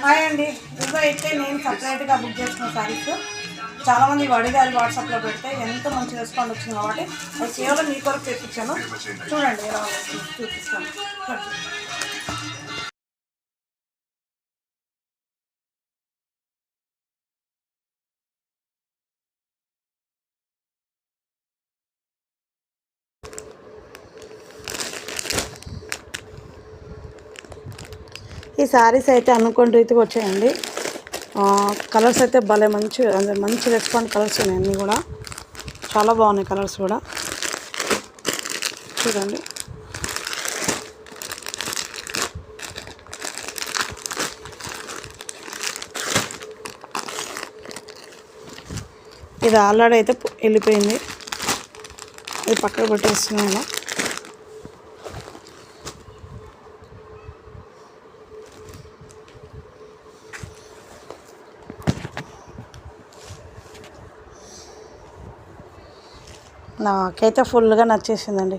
Hi అండి. ఇవి అయితే నేను సపరేట్గా బుక్ చేసుకున్న శారీస్ చాలామంది అడిగారు వాట్సాప్లో పెడితే ఎంత మంచి రెస్పాండ్ వచ్చింది కాబట్టి అది కేవలం మీ కొరకు తెప్పించాను. చూడండి ఎలా చూపిస్తాను. ఈ శారీస్ అయితే అనుకోని రీతికి వచ్చాయండి. కలర్స్ అయితే భలే మంచి రెస్పాండ్ కలర్స్ ఉన్నాయి. అన్నీ కూడా చాలా బాగున్నాయి కలర్స్ కూడా. చూడండి ఇది ఆల్రెడీ అయితే వెళ్ళిపోయింది. ఇది పక్కకు పెట్టేస్తున్నాను. నాకైతే ఫుల్గా నచ్చేసిందండి.